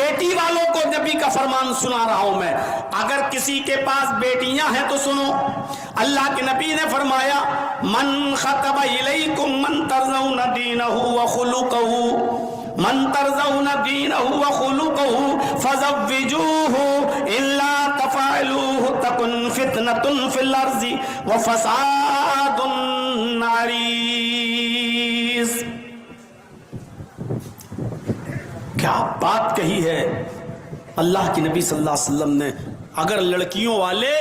بیٹی والوں کو نبی کا فرمان سنا رہا ہوں میں. اگر کسی کے پاس بیٹیاں ہیں تو سنو. اللہ کے نبی نے فرمایا من خطب الیکم من ترضون دینہ وخلقہ من ترضون دینہ وخلقہ فزوجوہ الا تفعلوہ تکن فتنۃ فی الارض وفساد عریض. کیا بات کہی ہے اللہ کے نبی صلی اللہ علیہ وسلم نے. اگر لڑکیوں والے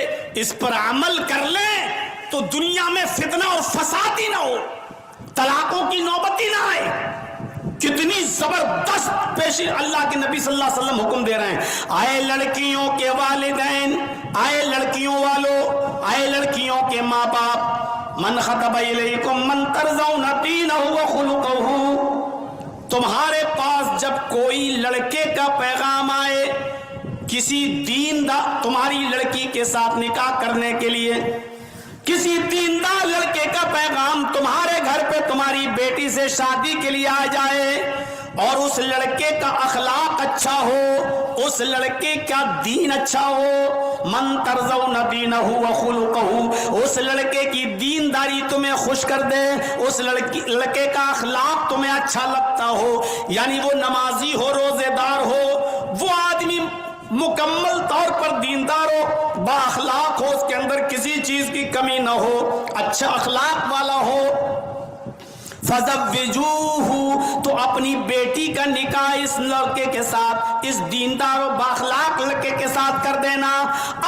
اس پر عمل کر لیں تو دنیا میں فتنہ اور فساد ہی نہ ہو, طلاقوں کی نوبت ہی نہ آئے. کتنی زبردست پیشی اللہ کے نبی صلی اللہ علیہ وسلم حکم دے رہے ہیں. آئے لڑکیوں کے والدین, آئے لڑکیوں والوں, آئے لڑکیوں کے ماں باپ, من خطب الیکم من ترضون دینہ وخلقہ, تمہارے پاس جب کوئی لڑکے کا پیغام آئے کسی دیندار, تمہاری لڑکی کے ساتھ نکاح کرنے کے لیے کسی دیندار لڑکے کا پیغام تمہارے گھر پہ تمہاری بیٹی سے شادی کے لیے آ جائے اور اس لڑکے کا اخلاق اچھا ہو, اس لڑکے کا دین اچھا ہو, من ترضون دینہ وخلقہ, اس لڑکے کی دینداری تمہیں خوش کر دے, اس لڑکے کا اخلاق تمہیں اچھا لگتا ہو, یعنی وہ نمازی ہو, روزے دار ہو, وہ آدمی مکمل طور پر دیندار ہو, با اخلاق ہو, اس کے اندر کسی چیز کی کمی نہ ہو, اچھا اخلاق والا ہو, فزوجوہ, تو اپنی بیٹی کا نکاح اس لڑکے کے ساتھ, اس دیندار و بااخلاق لڑکے کے ساتھ کر دینا.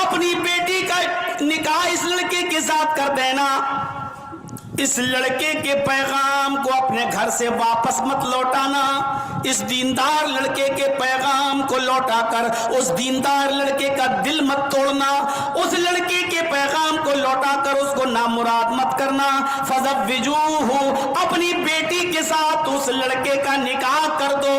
اپنی بیٹی کا نکاح اس لڑکے کے ساتھ کر دینا. اس لڑکے کے پیغام کو اپنے گھر سے واپس مت لوٹانا. اس دیندار لڑکے کے پیغام کو لوٹا کر اس دیندار لڑکے کا دل مت توڑنا. اس لڑکے کے پیغام کو لوٹا کر اس کو نامراد مت کرنا. فزوجوہ, اپنی بیٹی کے ساتھ اس لڑکے کا نکاح کر دو,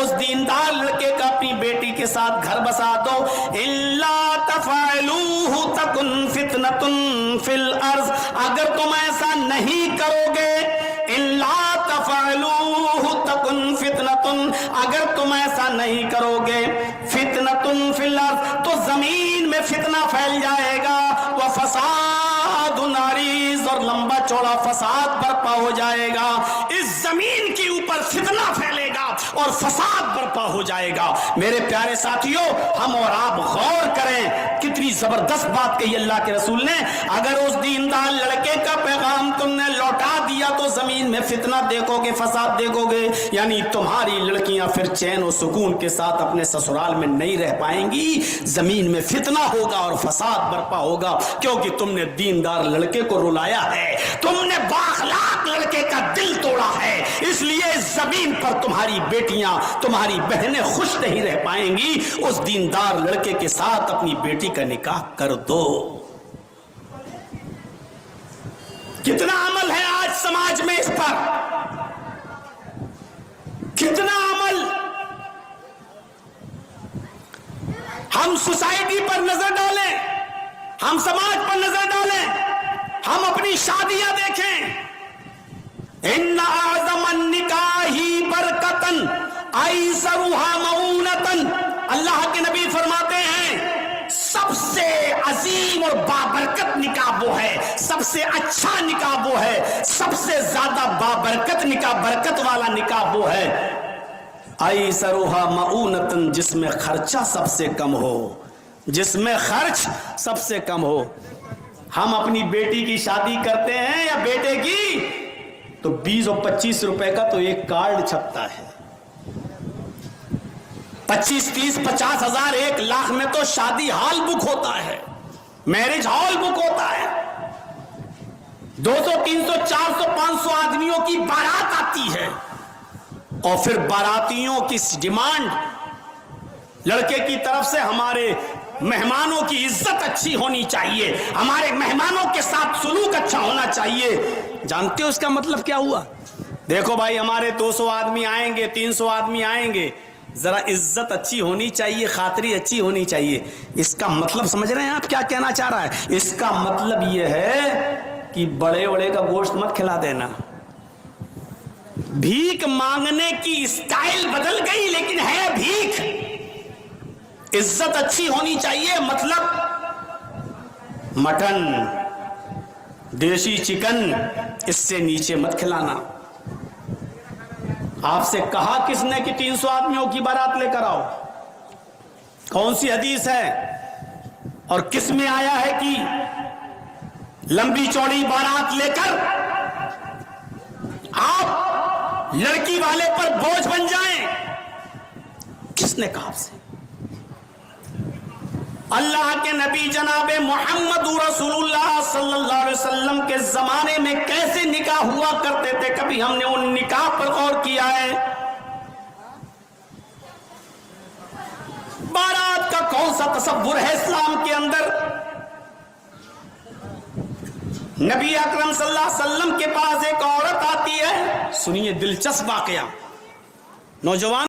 اس دیندار لڑکے کا اپنی بیٹی کے ساتھ گھر بسا دو. الا تفعلوہ تکن فتنۃ فی الارض, اگر تم ایسا نہیں کرو گے, الا تفعلوہ تکن فتنۃ, اگر تم ایسا نہیں کرو گے, فتنۃ فی الارض, تو زمین میں فتنہ پھیل جائے گا, وفساد عریض, اور لمبا چوڑا فساد برپا ہو جائے گا. اس زمین کے اوپر فتنہ پھیلے گا اور فساد برپا ہو جائے گا. میرے پیارے ساتھیوں, ہم اور آپ غور کریں, کتنی زبردست بات کہی اللہ کے رسول نے. اگر اس دیندار لڑکے کا پیغام تم نے لوٹا دیا تو زمین میں فتنہ دیکھو گے, فساد دیکھو گے, یعنی تمہاری لڑکیاں پھر چین و سکون کے ساتھ اپنے سسرال میں نہیں رہ پائیں گی. زمین میں فتنہ ہوگا اور فساد برپا ہوگا, کیونکہ تم نے دیندار لڑکے کو رلایا ہے, تم نے بااخلاق لڑکے کا دل توڑا ہے. اس لیے اس زمین پر تمہاری بیٹیاں, تمہاری بہنیں خوش نہیں رہ پائیں گی. اس دیندار لڑکے کے ساتھ اپنی بیٹی کا نکاح کر دو. کتنا عمل ہے آج سماج میں اس پر, کتنا عمل. ہم سوسائٹی پر نظر ڈالیں, ہم سماج پر نظر ڈالیں, ہم اپنی شادیاں دیکھیں. ان اعظم النکاح برکتن ایسرھا مؤونۃ, اللہ کے نبی فرماتے ہیں سب سے عظیم اور بابرکت نکاح وہ ہے, سب سے اچھا نکاح وہ ہے, سب سے زیادہ بابرکت نکاح, برکت والا نکاح وہ ہے, ایسرھا مؤونۃ, جس میں خرچہ سب سے کم ہو, جس میں خرچ سب سے کم ہو. ہم اپنی بیٹی کی شادی کرتے ہیں یا بیٹے کی تو 20 اور 25 روپے کا تو ایک کارڈ چھپتا ہے. 25, 30, 50 ہزار, 1 لاکھ میں تو شادی ہال بک ہوتا ہے, میرج ہال بک ہوتا ہے. 200, 300, 400, 500 آدمیوں کی بارات آتی ہے, اور پھر باراتیوں کی ڈیمانڈ لڑکے کی طرف سے ہمارے مہمانوں کی عزت اچھی ہونی چاہیے, ہمارے مہمانوں کے ساتھ سلوک اچھا ہونا چاہیے. جانتے ہو اس کا مطلب کیا ہوا؟ دیکھو بھائی, ہمارے 200 آدمی آئیں گے, 300 آدمی آئیں گے, ذرا عزت اچھی ہونی چاہیے, خاطری اچھی ہونی چاہیے. اس کا مطلب سمجھ رہے ہیں آپ کیا کہنا چاہ رہا ہے؟ اس کا مطلب یہ ہے کہ بڑے بڑے کا گوشت مت کھلا دینا. بھیک مانگنے کی اسٹائل بدل گئی لیکن ہے بھیک. عزت اچھی ہونی چاہیے، مطلب مٹن، دیسی چکن اس سے نیچے مت کھلانا۔ آپ سے کہا کس نے کہ 300 آدمیوں کی بارات لے کر آؤ؟ کون سی حدیث ہے اور کس میں آیا ہے کہ لمبی چوڑی بارات لے کر آپ لڑکی والے پر بوجھ بن جائیں؟ کس نے کہا آپ سے؟ اللہ کے نبی جناب محمد رسول اللہ صلی اللہ علیہ وسلم کے زمانے میں کیسے نکاح ہوا کرتے تھے، کبھی ہم نے ان نکاح پر غور کیا ہے؟ بارات کا کون سا تصور ہے اسلام کے اندر؟ نبی اکرم صلی اللہ علیہ وسلم کے پاس ایک عورت آتی ہے، سنیے دلچسپ واقعہ، نوجوان